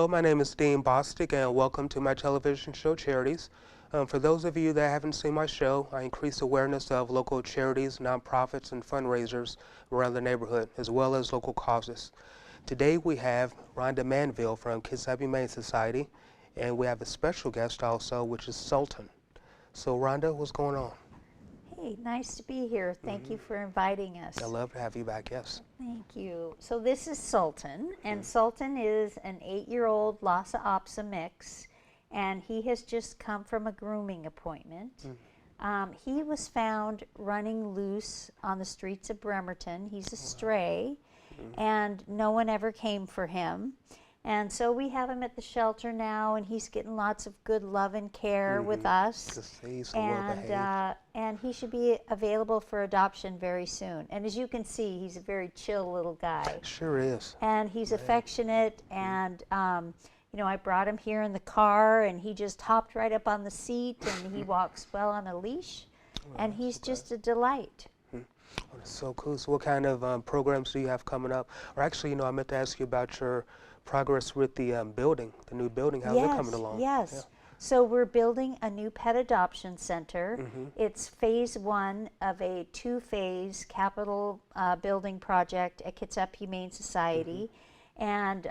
Hello, my name is Dean Bostic, and welcome to my television show, Charities. For those of you that haven't seen my show, I increase awareness of local charities, nonprofits, and fundraisers around the neighborhood, as well as local causes. Today we have Rhonda Manville from Kitsap Humane Society, and we have a special guest also, which is Sultan. So Rhonda, what's going on? Hey, nice to be here. Thank you for inviting us. I'd love to have you back, yes. Thank you. So this is Sultan, and Sultan is an 8-year-old Lhasa Apso mix, and he has just come from a grooming appointment. He was found running loose on the streets of Bremerton. He's a stray, and no one ever came for him. And so we have him at the shelter now, and he's getting lots of good love and care with us. And he should be available for adoption very soon. And as you can see, he's a very chill little guy. Sure is. And he's affectionate, and you know, I brought him here in the car, and he just hopped right up on the seat, and he walks well on a leash, and he's just a delight. Oh, that's so cool. So what kind of programs do you have coming up? Or actually, you know, I meant to ask you about your progress with the building, the new building. How's it coming along? Yes. Yeah. So we're building a new pet adoption center. It's phase 1 of a 2-phase capital building project at Kitsap Humane Society. And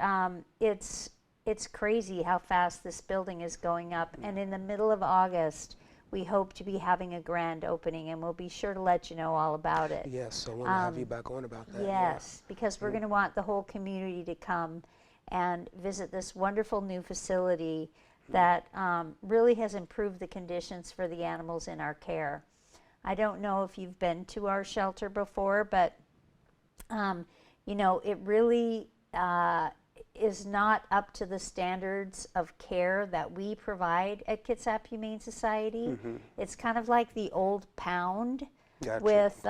it's crazy how fast this building is going up. And in the middle of August, we hope to be having a grand opening, and we'll be sure to let you know all about it. Yes, so I want to have you back on about that. Yes, because we're going to want the whole community to come and visit this wonderful new facility that really has improved the conditions for the animals in our care. I don't know if you've been to our shelter before, but you know, it really is not up to the standards of care that we provide at Kitsap Humane Society. It's kind of like the old pound. Gotcha. With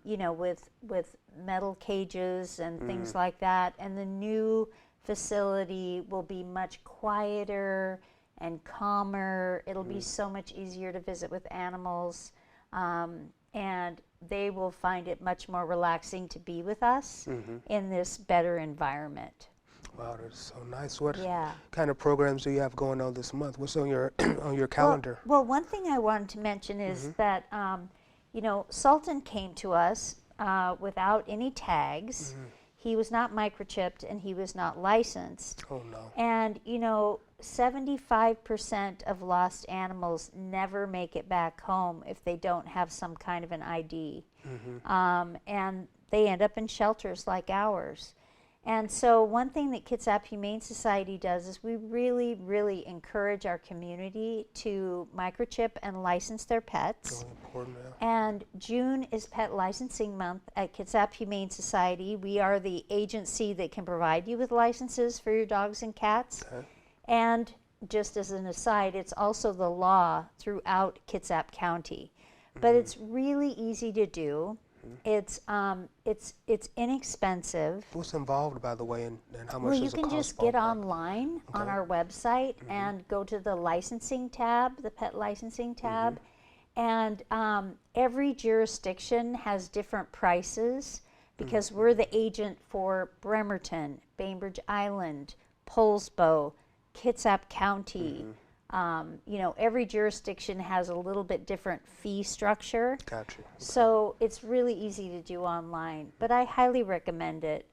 you know, with metal cages and things like that. And the new facility will be much quieter and calmer. It'll be so much easier to visit with animals, and they will find it much more relaxing to be with us in this better environment. Wow, that's so nice. What kind of programs do you have going on this month? What's on your on your calendar? Well, one thing I wanted to mention is that you know, Sultan came to us without any tags. He was not microchipped, and he was not licensed. Oh no. And you know, 75% of lost animals never make it back home if they don't have some kind of an ID. And they end up in shelters like ours. And so one thing that Kitsap Humane Society does is we really, really encourage our community to microchip and license their pets. Oh, important, yeah. And June is Pet Licensing Month at Kitsap Humane Society. We are the agency that can provide you with licenses for your dogs and cats. Okay. And just as an aside, it's also the law throughout Kitsap County. But it's really easy to do. It's inexpensive. What's involved, by the way, and how much Well, you does it can cost? just get online on our website and go to the licensing tab, the pet licensing tab, and every jurisdiction has different prices because we're the agent for Bremerton, Bainbridge Island, Poulsbo, Kitsap County. You know, every jurisdiction has a little bit different fee structure. Gotcha. Okay. So it's really easy to do online, but I highly recommend it.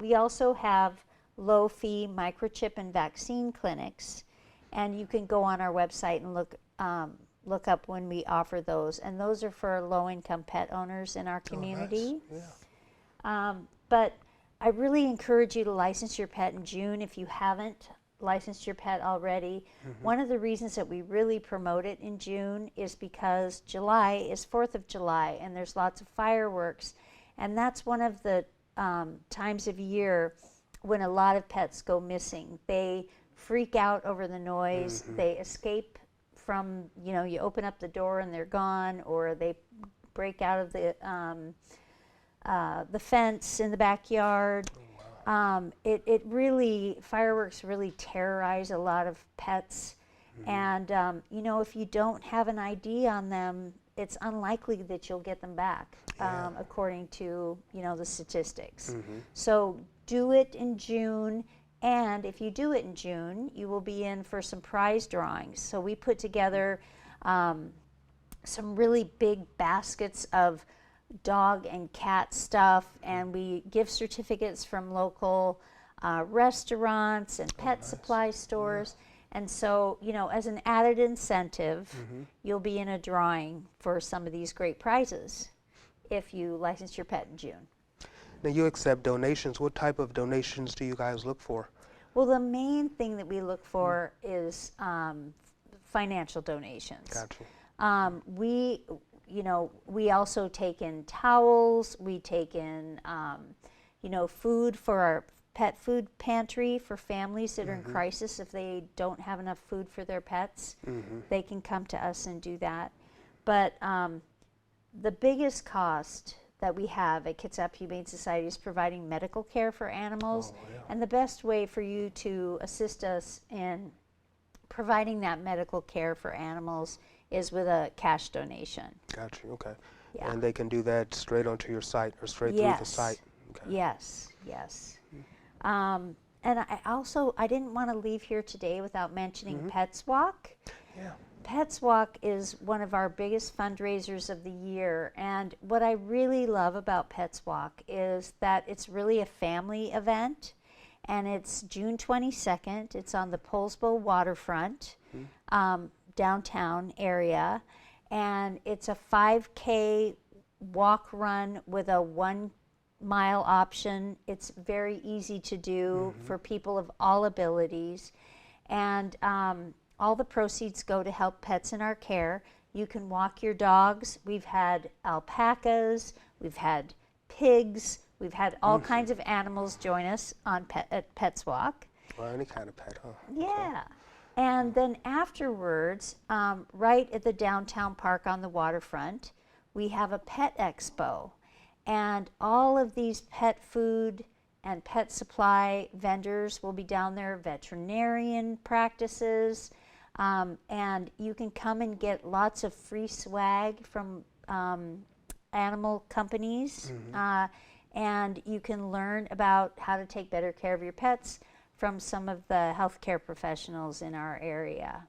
We also have low-fee microchip and vaccine clinics, and you can go on our website and look up when we offer those, and those are for low-income pet owners in our community. Oh, nice. Yeah. But I really encourage you to license your pet in June if you haven't licensed your pet already. One of the reasons that we really promote it in June is because July is 4th of July and there's lots of fireworks, and that's one of the times of year when a lot of pets go missing. They freak out over the noise, they escape from, you know, you open up the door and they're gone, or they break out of the fence in the backyard. It really, fireworks really terrorize a lot of pets. And, you know, if you don't have an ID on them, it's unlikely that you'll get them back, according to, you know, the statistics. So do it in June. And if you do it in June, you will be in for some prize drawings. So we put together some really big baskets of dog and cat stuff, and we give certificates from local restaurants and pet supply stores. And so, you know, as an added incentive, you'll be in a drawing for some of these great prizes if you license your pet in June. Now, you accept donations. What type of donations do you guys look for? Well, the main thing that we look for is financial donations. Gotcha. We also take in towels. We take in, food for our pet food pantry for families that are in crisis. If they don't have enough food for their pets, they can come to us and do that. But the biggest cost that we have at Kitsap Humane Society is providing medical care for animals. And the best way for you to assist us in providing that medical care for animals is with a cash donation. Gotcha, okay. Yeah. And they can do that straight onto your site or straight through the site? Okay. Yes, yes. And I didn't want to leave here today without mentioning Pets Walk. Yeah. Pets Walk is one of our biggest fundraisers of the year, and what I really love about Pets Walk is that it's really a family event, and it's June 22nd. It's on the Poulsbo waterfront, downtown area, and it's a 5K walk run with a 1 mile option. It's very easy to do for people of all abilities, and all the proceeds go to help pets in our care. You can walk your dogs. We've had alpacas, we've had pigs, we've had all kinds of animals join us on at Pets Walk. Well, any kind of pet, huh? Yeah. Okay. And then afterwards, right at the downtown park on the waterfront, we have a pet expo. And all of these pet food and pet supply vendors will be down there, veterinarian practices, and you can come and get lots of free swag from animal companies, and you can learn about how to take better care of your pets from some of the healthcare professionals in our area.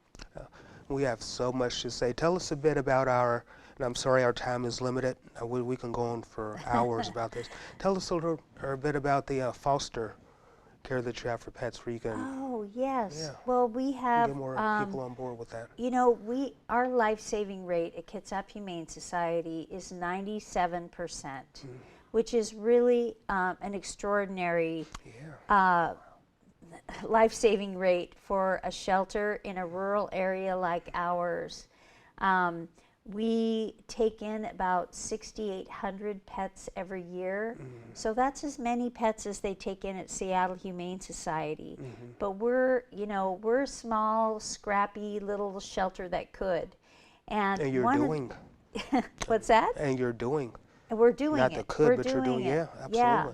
We have so much to say. Tell us a bit about and I'm sorry our time is limited. We can go on for hours about this. Tell us a little bit about the foster care that you have for pets, where you can yes. Well, we have get more people on board with that. You know, our life-saving rate at Kitsap Humane Society is 97%, which is really an extraordinary life-saving rate for a shelter in a rural area like ours. We take in about 6,800 pets every year. So that's as many pets as they take in at Seattle Humane Society. But we're a small, scrappy little shelter that could. And you're doing. What's that? And you're doing. And we're doing Not it. the could, we're but doing you're doing. it. Yeah, absolutely. Yeah.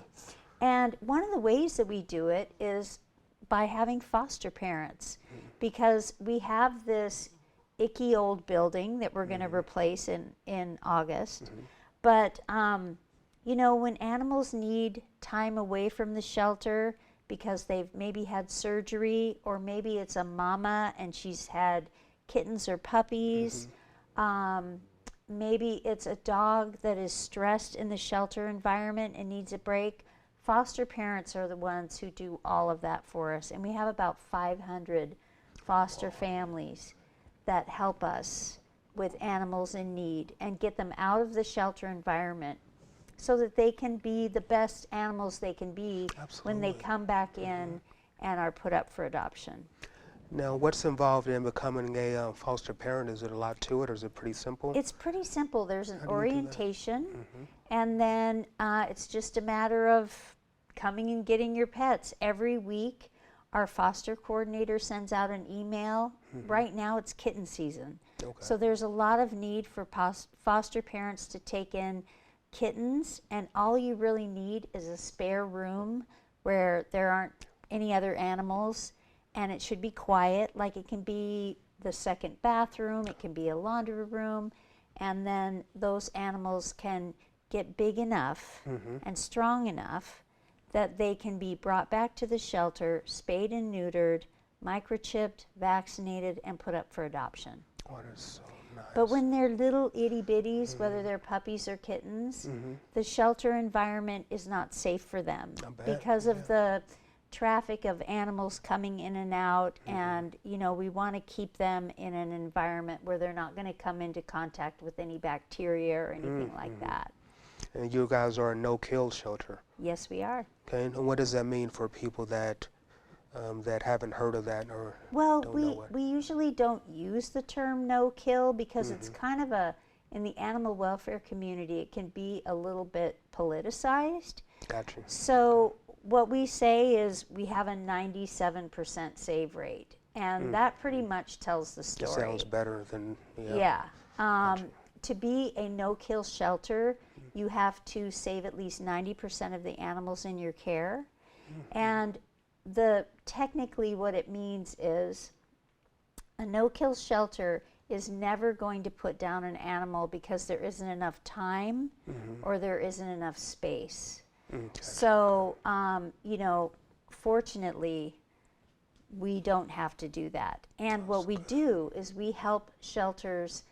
And one of the ways that we do it is by having foster parents, because we have this icky old building that we're going to replace in August. But, when animals need time away from the shelter because they've maybe had surgery, or maybe it's a mama and she's had kittens or puppies, maybe it's a dog that is stressed in the shelter environment and needs a break, foster parents are the ones who do all of that for us. And we have about 500 foster families that help us with animals in need and get them out of the shelter environment so that they can be the best animals they can be when they come back in and are put up for adoption. Now, what's involved in becoming a foster parent? Is it a lot to it, or is it pretty simple? It's pretty simple. There's an orientation, and then it's just a matter of coming and getting your pets. Every week, our foster coordinator sends out an email. Right now, it's kitten season. So there's a lot of need for foster parents to take in kittens, and all you really need is a spare room where there aren't any other animals, and it should be quiet. Like, it can be the second bathroom, it can be a laundry room, and then those animals can get big enough and strong enough that they can be brought back to the shelter, spayed and neutered, microchipped, vaccinated, and put up for adoption. Oh, that's so nice. But when they're little itty bitties, whether they're puppies or kittens, the shelter environment is not safe for them because of the traffic of animals coming in and out, and we want to keep them in an environment where they're not going to come into contact with any bacteria or anything like that. And you guys are a no-kill shelter. Yes, we are. Okay, and what does that mean for people that that haven't heard of that or Well, don't know what? we usually don't use the term no-kill because it's kind of in the animal welfare community, it can be a little bit politicized. Gotcha. So what we say is we have a 97% save rate, and that pretty much tells the story. It sounds better than, To be a no-kill shelter, you have to save at least 90% of the animals in your care. And technically what it means is a no-kill shelter is never going to put down an animal because there isn't enough time or there isn't enough space. So, fortunately, we don't have to do that. And what we do is we help shelters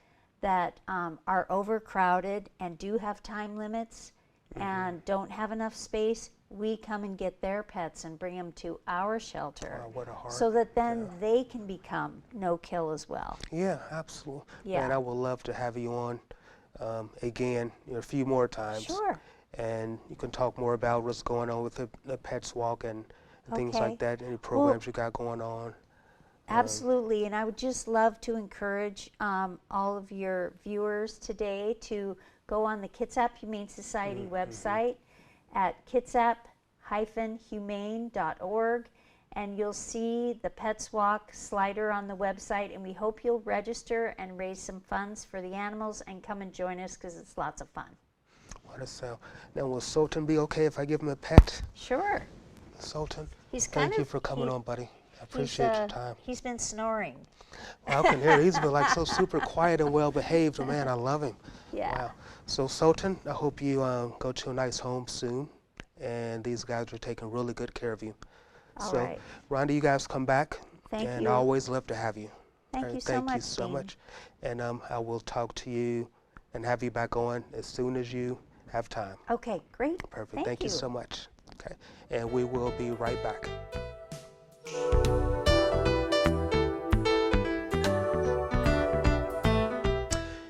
that are overcrowded and do have time limits and don't have enough space. We come and get their pets and bring them to our shelter so that then they can become no-kill as well. Yeah, absolutely. Yeah. And I would love to have you on again a few more times. Sure. And you can talk more about what's going on with the Pets Walk and things Okay. like that, any programs you got going on. Absolutely, and I would just love to encourage all of your viewers today to go on the Kitsap Humane Society website at kitsap-humane.org, and you'll see the Pets Walk slider on the website, and we hope you'll register and raise some funds for the animals and come and join us because it's lots of fun. What a sound. Now, will Sultan be okay if I give him a pet? Sure. Sultan, He's thank you for coming on, buddy. I appreciate your time. He's been snoring. Well, I can hear he's been like so super quiet and well behaved. Man, I love him. Yeah. Wow. So Sultan, I hope you go to a nice home soon, and these guys are taking really good care of you. All so, right. Rhonda, you guys come back, Thank and you. I always love to have you. Thank you so Thank much, you so Dean. much. And I will talk to you and have you back on as soon as you have time. Okay, great. Perfect. Thank you so much. Okay. And we will be right back.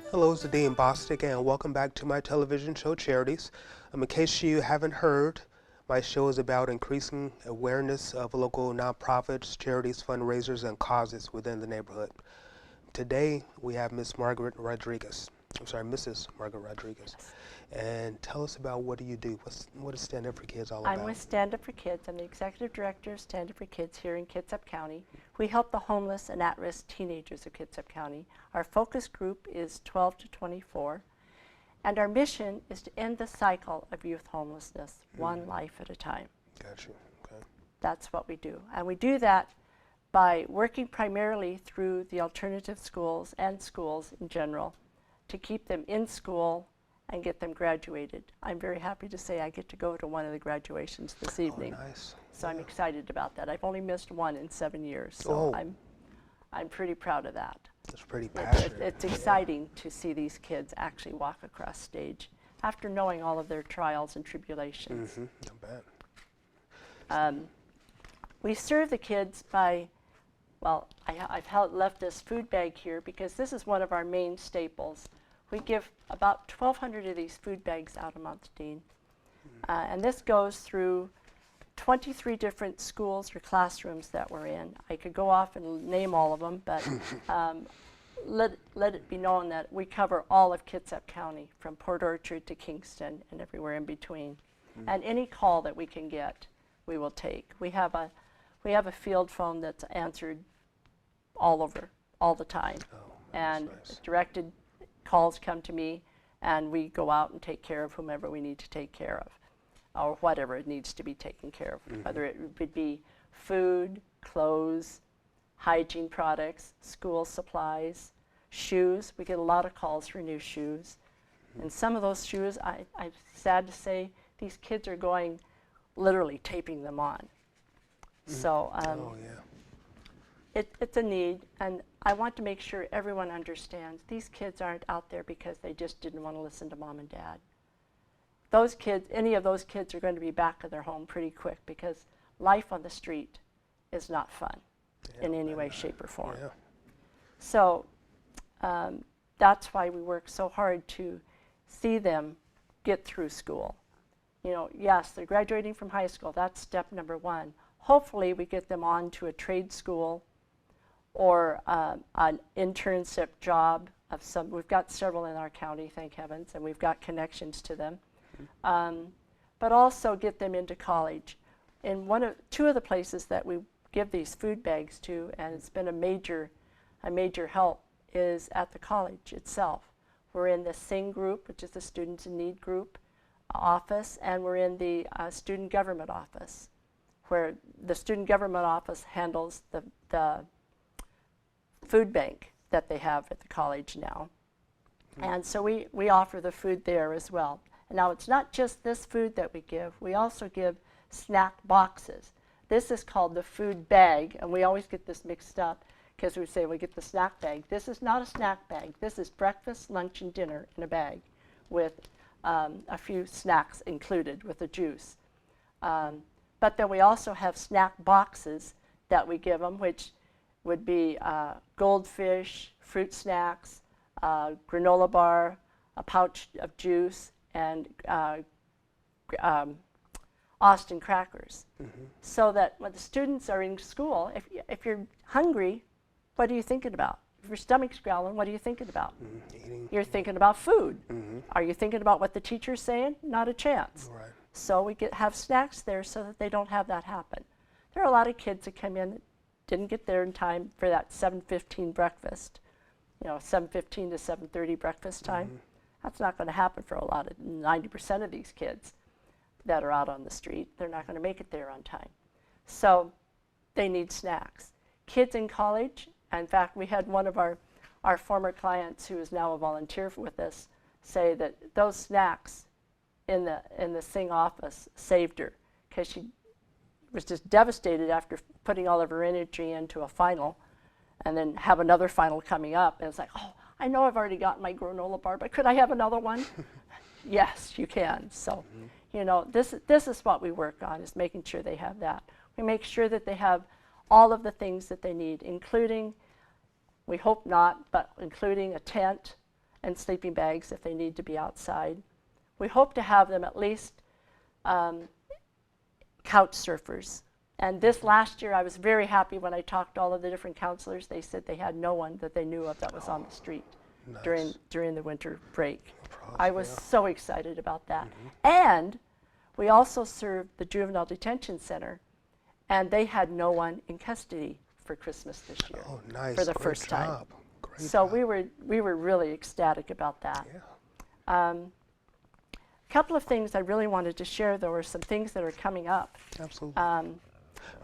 Hello, it's Dean Bostic, and welcome back to my television show, Charities. In case you haven't heard, my show is about increasing awareness of local nonprofits, charities, fundraisers, and causes within the neighborhood. Today, we have Mrs. Margaret Rodriguez. And tell us about what do you do? What is Stand Up for Kids all about? I'm with Stand Up for Kids. I'm the executive director of Stand Up for Kids here in Kitsap County. We help the homeless and at-risk teenagers of Kitsap County. Our focus group is 12 to 24. And our mission is to end the cycle of youth homelessness, one life at a time. Gotcha. Okay. That's what we do. And we do that by working primarily through the alternative schools and schools in general to keep them in school and get them graduated. I'm very happy to say I get to go to one of the graduations this evening. Oh, nice. So I'm excited about that. I've only missed one in 7 years, so Oh. I'm pretty proud of that. That's pretty passionate. It's exciting to see these kids actually walk across stage after knowing all of their trials and tribulations. Not bad. We serve the kids by, well, I've left this food bag here because this is one of our main staples. We give about 1,200 of these food bags out a month, Dean. And this goes through 23 different schools or classrooms that we're in. I could go off and name all of them, but let it be known that we cover all of Kitsap County, from Port Orchard to Kingston and everywhere in between. And any call that we can get, we will take. We have a field phone that's answered all over, all the time. Oh, and that's nice. directed calls come to me, and we go out and take care of whomever we need to take care of, or whatever it needs to be taken care of, whether it would be food, clothes, hygiene products, school supplies, shoes. We get a lot of calls for new shoes. And some of those shoes, I'm sad to say, these kids are going literally taping them on. So Oh, yeah. it's a need, and I want to make sure everyone understands these kids aren't out there because they just didn't want to listen to mom and dad. Those kids, any of those kids are going to be back in their home pretty quick because life on the street is not fun in any way, shape, or form. Yeah. So that's why we work so hard to see them get through school. You know, yes, they're graduating from high school. That's step number one. Hopefully we get them on to a trade school or an internship job of some. We've got several in our county, thank heavens, and we've got connections to them. But also get them into college. In two of the places that we give these food bags to, and it's been a major help, is at the college itself. We're in the SING group, which is the Students in Need group office, and we're in the student government office, where the student government office handles the food bank that they have at the college now. And so we offer the food there as well. And now it's not just this food that we give, we also give snack boxes. This is called the food bag, and we always get this mixed up because we say we get the snack bag. This is not a snack bag. This is breakfast, lunch, and dinner in a bag with a few snacks included with the juice. But then we also have snack boxes that we give them, which would be goldfish, fruit snacks, granola bar, a pouch of juice, and Austin crackers. So that when the students are in school, if you're hungry, what are you thinking about? If your stomach's growling, what are you thinking about? Eating. You're thinking about food. Are you thinking about what the teacher's saying? Not a chance. Right. So we have snacks there so that they don't have that happen. There are a lot of kids that come in that didn't get there in time for that 7:15 breakfast. You know, 7:15 to 7:30 breakfast time. That's not going to happen for a lot of 90% of these kids that are out on the street. They're not going to make it there on time. So they need snacks. Kids in college, in fact, we had one of our former clients who is now a volunteer with us say that those snacks in the SING office saved her because she was just devastated after putting all of her energy into a final and then have another final coming up. And it's like, oh, I know I've already got my granola bar, but could I have another one? Yes, you can. So, you know, this is what we work on, is making sure they have that. We make sure that they have all of the things that they need, including, we hope not, but including a tent and sleeping bags if they need to be outside. We hope to have them at least couch surfers. And this last year, I was very happy when I talked to all of the different counselors. They said they had no one that they knew of that was on the street during the winter break. I was so excited about that. And we also served the Juvenile Detention Center, and they had no one in custody for Christmas this year. Oh, nice. For the Great first time. job. Great So job. we were really ecstatic about that. Yeah. A couple of things I really wanted to share, though, are some things that are coming up. Absolutely.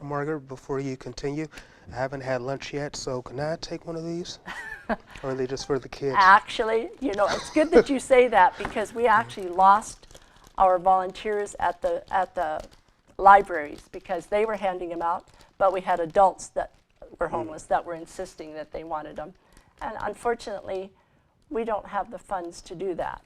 Margaret, before you continue, I haven't had lunch yet, so can I take one of these? Or are they just for the kids? Actually, you know, it's good that you say that because we actually lost our volunteers at the libraries because they were handing them out, but we had adults that were homeless that were insisting that they wanted them. And unfortunately, we don't have the funds to do that.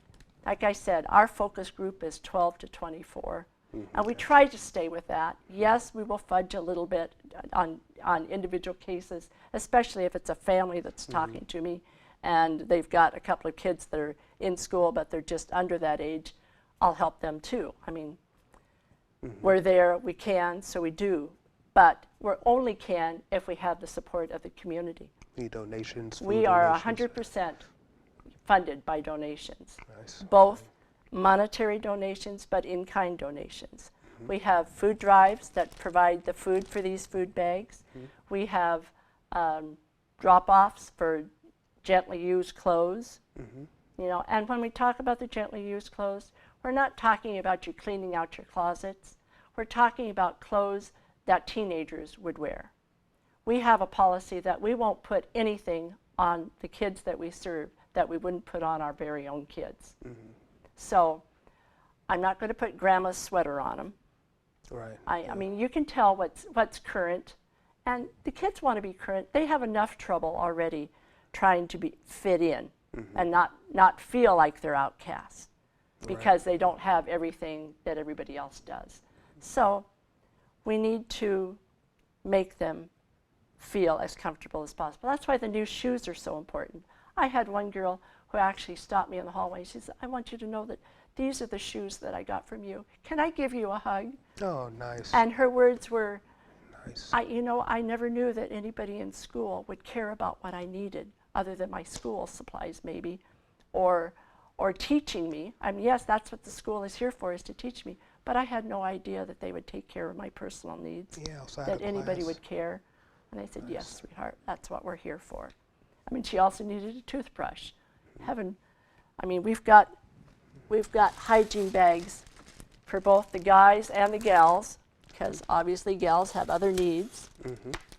Like I said, our focus group is 12 to 24. And we try to stay with that. Yes, we will fudge a little bit on individual cases, especially if it's a family that's talking to me and they've got a couple of kids that are in school but they're just under that age. I'll help them too. I mean, we're there, we can, so we do. But we only can if we have the support of the community. Need donations? We are 100% funded by donations. Nice. Both monetary donations, but in-kind donations. We have food drives that provide the food for these food bags. We have drop-offs for gently used clothes. You know, and when we talk about the gently used clothes, we're not talking about you cleaning out your closets. We're talking about clothes that teenagers would wear. We have a policy that we won't put anything on the kids that we serve that we wouldn't put on our very own kids. So I'm not going to put grandma's sweater on them. Right. I mean, you can tell what's current, and the kids want to be current. They have enough trouble already trying to fit in and not feel like they're outcasts because they don't have everything that everybody else does. So we need to make them feel as comfortable as possible. That's why the new shoes are so important. I had one girl who actually stopped me in the hallway. She said, I want you to know that these are the shoes that I got from you. Can I give you a hug? Oh, nice. And her words were, Nice. I never knew that anybody in school would care about what I needed other than my school supplies maybe, or teaching me. I mean, yes, that's what the school is here for, is to teach me, but I had no idea that they would take care of my personal needs, Yeah, outside that of anybody class. would care. And I said, Nice. yes, sweetheart, that's what we're here for. I mean, she also needed a toothbrush. I mean, we've got hygiene bags for both the guys and the gals, because obviously gals have other needs,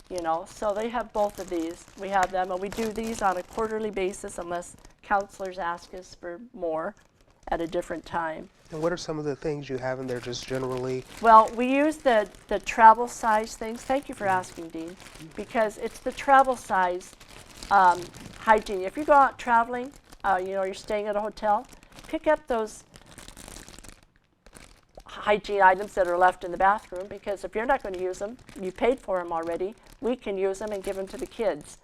you know, so they have both of these. We have them, and we do these on a quarterly basis unless counselors ask us for more at a different time. And what are some of the things you have in there just generally? Well, we use the travel size things. Thank you for asking, Dean, because it's the travel size hygiene. If you go out traveling, you know, you're staying at a hotel, pick up those hygiene items that are left in the bathroom, because if you're not going to use them, you paid for them already, we can use them and give them to the kids.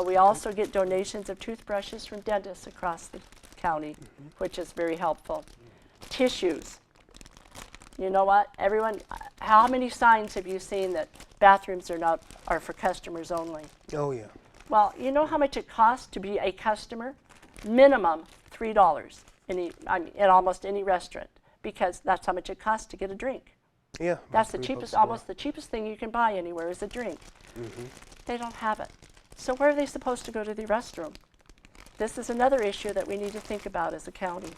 We also get donations of toothbrushes from dentists across the county, which is very helpful. Tissues. You know what? Everyone, how many signs have you seen that bathrooms are for customers only? Oh, yeah. Well, you know how much it costs to be a customer? Minimum $3 in almost any restaurant, because that's how much it costs to get a drink. Yeah. That's the cheapest, almost the cheapest thing you can buy anywhere is a drink. They don't have it. So where are they supposed to go to the restroom? This is another issue that we need to think about as a county,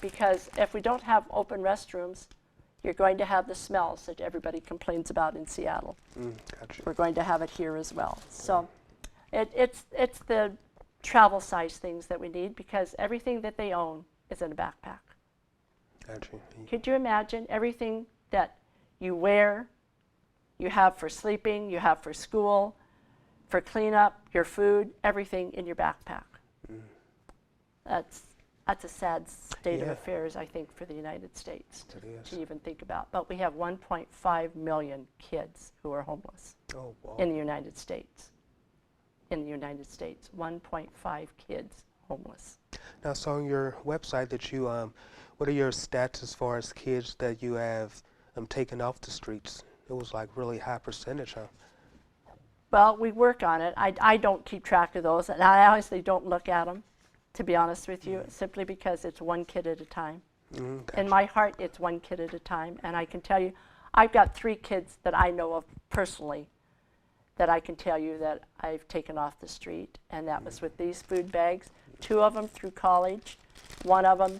because if we don't have open restrooms, you're going to have the smells that everybody complains about in Seattle. Gotcha. We're going to have it here as well. So it's the travel size things that we need, because everything that they own is in a backpack. Gotcha. Could you imagine everything that you wear, you have for sleeping, you have for school, for cleanup, your food, everything in your backpack? That's a sad state of affairs, I think, for the United States to even think about. But we have 1.5 million kids who are homeless in the United States. In the United States, 1.5 kids homeless. Now, I saw on your website that you, what are your stats as far as kids that you have taken off the streets? It was like really high percentage, huh? Well, we work on it. I don't keep track of those, and I honestly don't look at them, to be honest with you, simply because it's one kid at a time. Gotcha. In my heart, it's one kid at a time, and I can tell you, I've got 3 kids that I know of personally that I can tell you that I've taken off the street, and that was with these food bags. 2 of them through college. 1 of them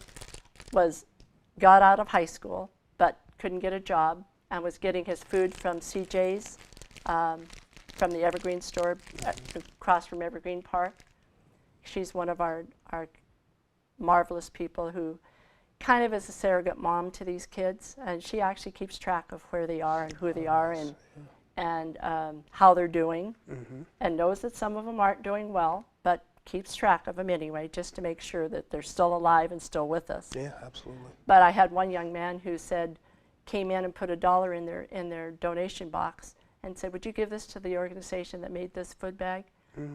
got out of high school but couldn't get a job and was getting his food from CJ's, from the Evergreen store across from Evergreen Park. She's one of our marvelous people who kind of is a surrogate mom to these kids, and she actually keeps track of where they are and who they are and how they're doing, and knows that some of them aren't doing well, but keeps track of them anyway, just to make sure that they're still alive and still with us. Yeah, absolutely. But I had one young man who came in and put $1 in their donation box and said, would you give this to the organization that made this food bag?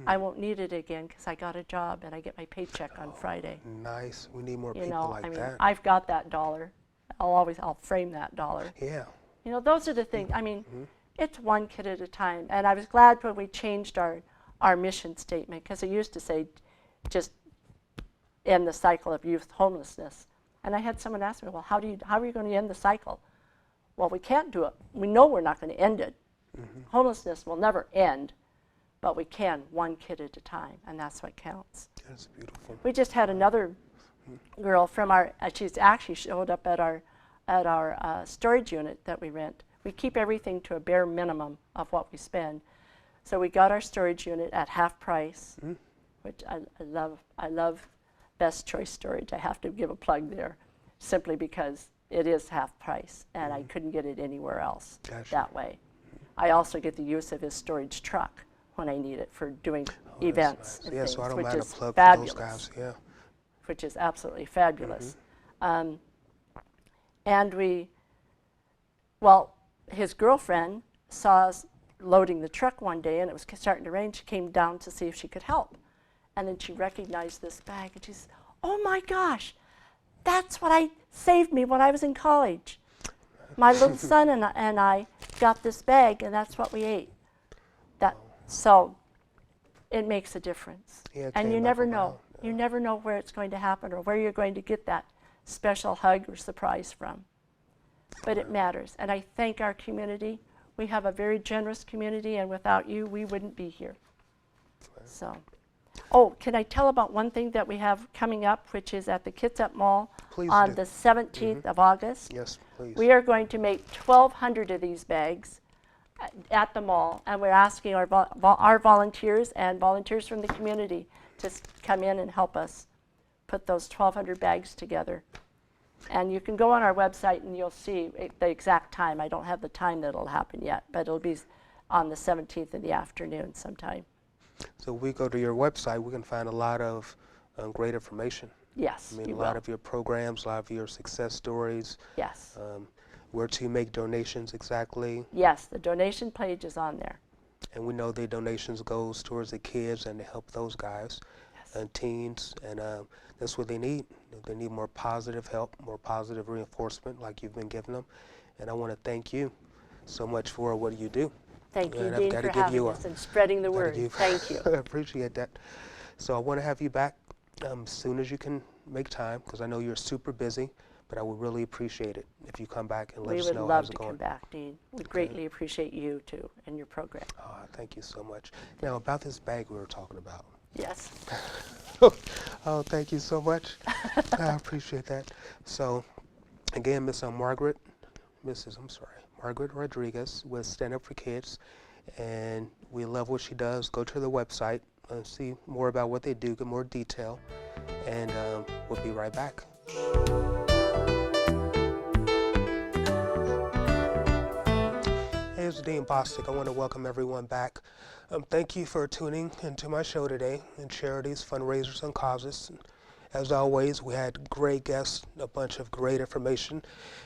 I won't need it again because I got a job and I get my paycheck on Friday. Nice. We need more You people know, like I mean, that. I've got that $1. I'll frame that $1. Yeah. You know, those are the things. I mean, it's one kid at a time. And I was glad when we changed our mission statement, because it used to say just end the cycle of youth homelessness. And I had someone ask me, well, how are you going to end the cycle? Well, we can't do it. We know we're not going to end it. Homelessness will never end, but we can, one kid at a time, and that's what counts. That's beautiful. We just had another girl from she's actually showed up at our storage unit that we rent. We keep everything to a bare minimum of what we spend. So we got our storage unit at half price, which I love Best Choice Storage. I have to give a plug there, simply because it is half price, and I couldn't get it anywhere else Gotcha. that way. I also get the use of his storage truck when I need it for doing events and Yeah, things, so I don't which mind a is plug fabulous. for those guys. Yeah. Which is absolutely fabulous. And his girlfriend saw us loading the truck one day, and it was starting to rain. She came down to see if she could help. And then she recognized this bag, and she said, "Oh my gosh, that's what saved me when I was in college. My little son and I got this bag, and that's what we ate." So it makes a difference. Yeah, it And came you back never around. know. You never know where it's going to happen or where you're going to get that special hug or surprise from. But it matters. And I thank our community. We have a very generous community, and without you, we wouldn't be here. So, can I tell about one thing that we have coming up, which is at the Kitsap Mall Please on do. the 17th of August? Yes, please. We are going to make 1,200 of these bags at the mall, and we're asking our volunteers and volunteers from the community to come in and help us put those 1,200 bags together. And you can go on our website and you'll see the exact time. I don't have the time that it'll happen yet, but it'll be on the 17th in the afternoon sometime. So if we go to your website, we can find a lot of great information. Yes, I mean, you a lot will. of your programs, a lot of your success stories, Yes. where to make donations exactly. Yes, the donation page is on there. And we know the donations goes towards the kids and to help those guys and teens. And that's what they need. They need more positive help, more positive reinforcement like you've been giving them. And I want to thank you so much for what you do. Thank you, And I've Dean, gotta for give having you us and spreading the word. Thank you. I appreciate that. So I want to have you back as soon as you can make time, because I know you're super busy, but I would really appreciate it if you come back and let We us would know love how's to it going. come back, Dean. We greatly appreciate you, too, and your program. Oh, thank you so much. Now, about this bag we were talking about. Yes. Oh, thank you so much. I appreciate that. So, again, Margaret Rodriguez with Stand Up for Kids, and we love what she does. Go to the website and see more about what they do, get more detail, and we'll be right back. Hey, it's Dean Bostic. I want to welcome everyone back. Thank you for tuning into my show today, in Charities, Fundraisers, and Causes. As always, we had great guests, a bunch of great information,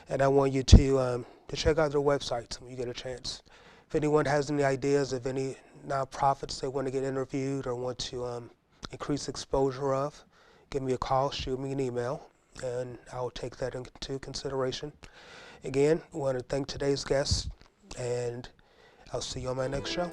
and I want you to check out their websites when you get a chance. If anyone has any ideas of any nonprofits they want to get interviewed or want to increase exposure of, give me a call, shoot me an email, and I'll take that into consideration. Again, I want to thank today's guests, and I'll see you on my next show.